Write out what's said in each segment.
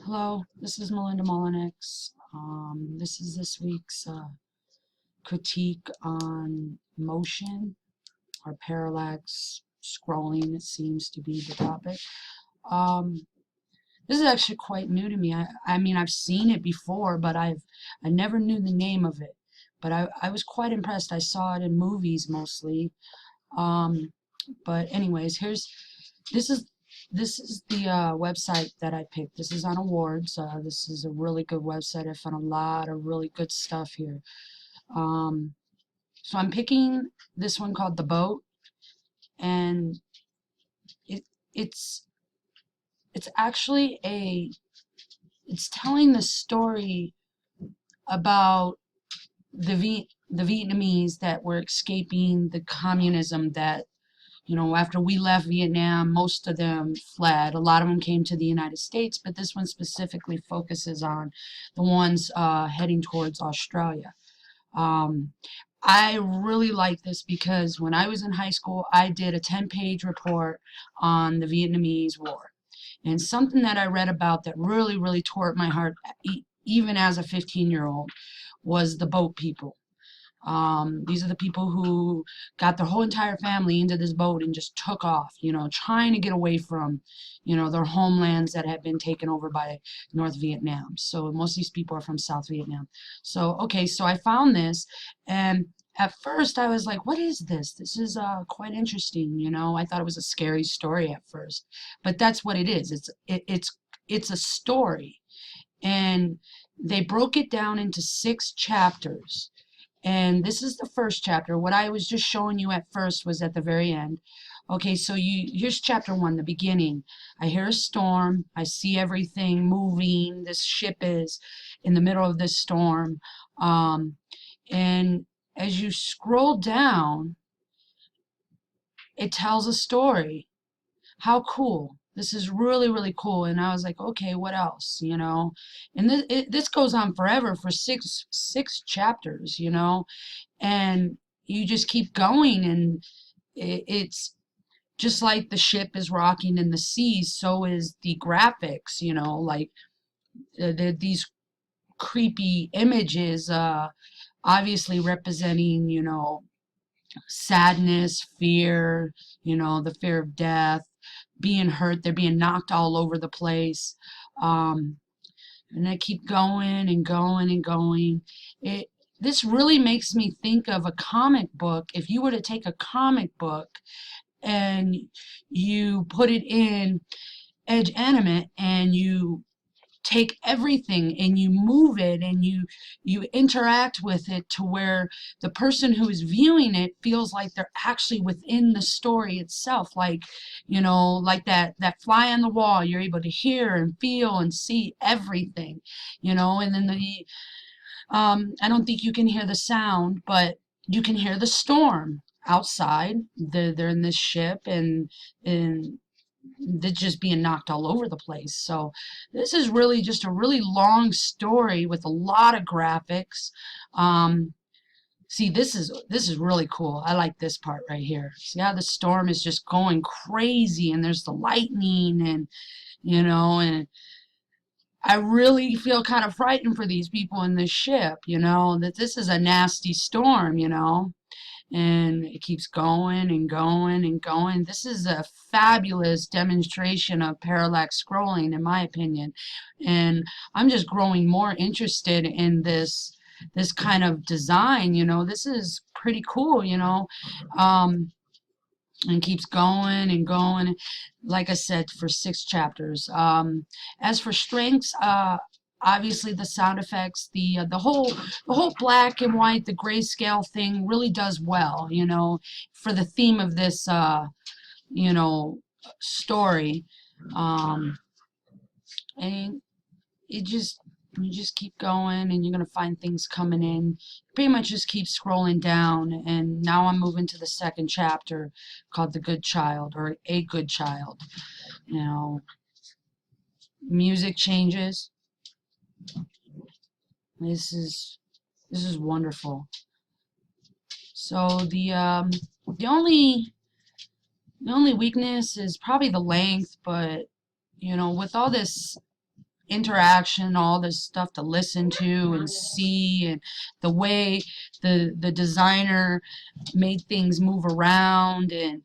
Hello, this is Melinda Molinex. This is this week's critique on motion or parallax scrolling. It seems to be the topic. Um, this is actually quite new to me. I mean, I've seen it before, but I never knew the name of it. But I was quite impressed. I saw it in movies mostly. Um, but anyways, this is this is the website that I picked. This is on awards. This is a really good website. I found a lot of really good stuff here. Um, so I'm picking this one called The Boat, and it it's it's actually it's telling the story about the Vietnamese that were escaping the communism that, after we left Vietnam, most of them fled. A lot of them came to the United States, but this one specifically focuses on the ones heading towards Australia. Um, I really like this because when I was in high school, I did a 10-page report on the Vietnamese War. And something that I read about that really, really tore at my heart, even as a 15-year-old, was the boat people. These are the people who got their whole entire family into this boat and just took off, trying to get away from, their homelands that had been taken over by North Vietnam. So most of these people are from South Vietnam. So, okay, so I found this, and at first I was like, what is this? This is quite interesting, I thought it was a scary story at first, but that's what it is. It's a story, and they broke it down into 6 chapters. And this is the first chapter. What I was just showing you at first was at the very end. Okay, so here's chapter 1, the beginning. I hear a storm. I see everything moving. This ship is in the middle of this storm. And as you scroll down, it tells a story. How cool. This is really, really cool. And I was like, okay, what else, And this goes on forever for six chapters, and you just keep going, and it's just like the ship is rocking in the sea, so is the graphics, like these creepy images, obviously representing, sadness, fear, the fear of death, being hurt. They're being knocked all over the place. Um, and I keep going and going and going. This really makes me think of a comic book. If you were to take a comic book and you put it in Edge Animate and you take everything and you move it and you interact with it to where the person who is viewing it feels like they're actually within the story itself, like, like that fly on the wall. You're able to hear and feel and see everything, and then I don't think you can hear the sound, but you can hear the storm outside. They're in this ship, and they're just being knocked all over the place. So this is really just a really long story with a lot of graphics. See, this is really cool. I like this part right here. See how the storm is just going crazy, and there's the lightning, and and I really feel kind of frightened for these people in this ship, that this is a nasty storm, and it keeps going and going and going. This is a fabulous demonstration of parallax scrolling, in my opinion, and I'm just growing more interested in this kind of design. This is pretty cool, and keeps going and going, like I said, for 6 chapters. As for strengths, obviously the sound effects, the whole black and white, the grayscale thing really does well, for the theme of this you know story. um, and you just keep going, and you're going to find things coming in. Pretty much just keep scrolling down, and now I'm moving to the second chapter called The Good Child, or A Good Child. Music changes. This is wonderful. So the only weakness is probably the length, but with all this interaction, all this stuff to listen to and see, and the way the designer made things move around, and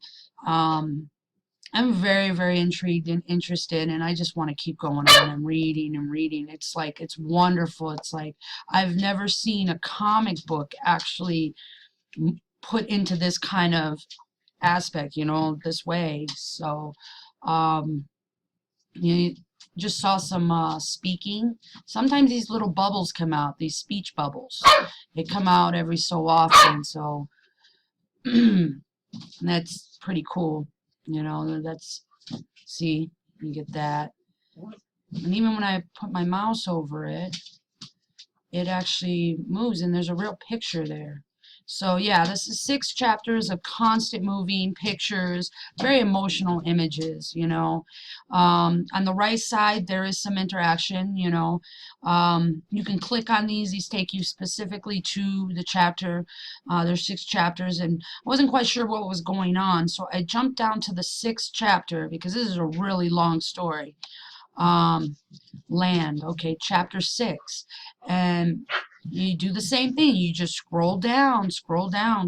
I'm very, very intrigued and interested, and I just want to keep going on and reading and reading. It's like, it's wonderful. It's like, I've never seen a comic book actually put into this kind of aspect, you know, this way. So, you just saw some speaking. Sometimes these little bubbles come out, these speech bubbles. They come out every so often, so that's pretty cool. You know, that's, see, you get that. And even when I put my mouse over it, it actually moves, and there's a real picture there. So yeah, this is 6 chapters of constant moving pictures, very emotional images, you know. On the right side, there is some interaction, you know. You can click on these take you specifically to the chapter. There's 6 chapters, and I wasn't quite sure what was going on, so I jumped down to the 6th chapter because this is a really long story. Land, okay, chapter 6, and you do the same thing. You just scroll down,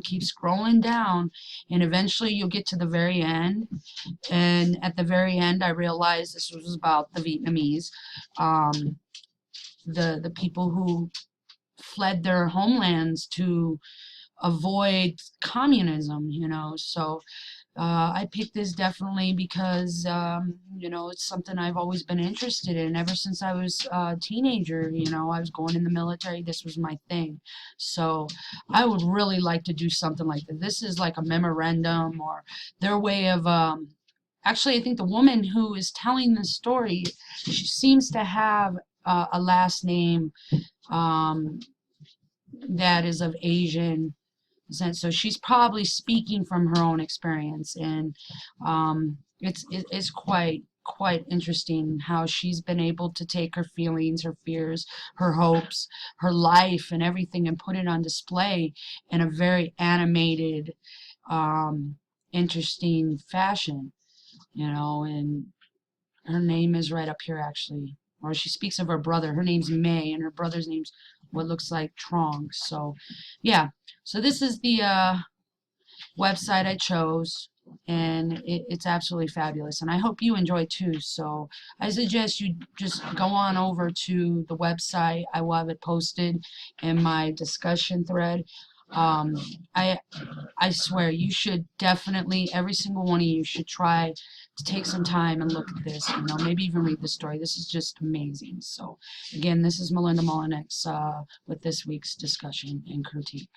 keep scrolling down, and eventually you'll get to the very end. And at the very end, I realized this was about the Vietnamese, the people who fled their homelands to avoid communism, you know. So I picked this definitely because, you know, it's something I've always been interested in. Ever since I was a teenager, you know, I was going in the military. This was my thing. So I would really like to do something like this. This is like a memorandum, or their way of, actually, I think the woman who is telling the story, she seems to have a last name that is of Asian. So she's probably speaking from her own experience, and it's quite interesting how she's been able to take her feelings, her fears, her hopes, her life, and everything, and put it on display in a very animated, interesting fashion, you know. And her name is right up here, actually. Or she speaks of her brother. Her name's May, and her brother's name's what looks like Trong. So, yeah. So this is the website I chose, and it's absolutely fabulous. And I hope you enjoy too. So I suggest you just go on over to the website. I will have it posted in my discussion thread. I swear you should definitely, every single one of you should try to take some time and look at this, you know, maybe even read the story. This is just amazing. So again, this is Melinda Mullinex with this week's discussion and critique.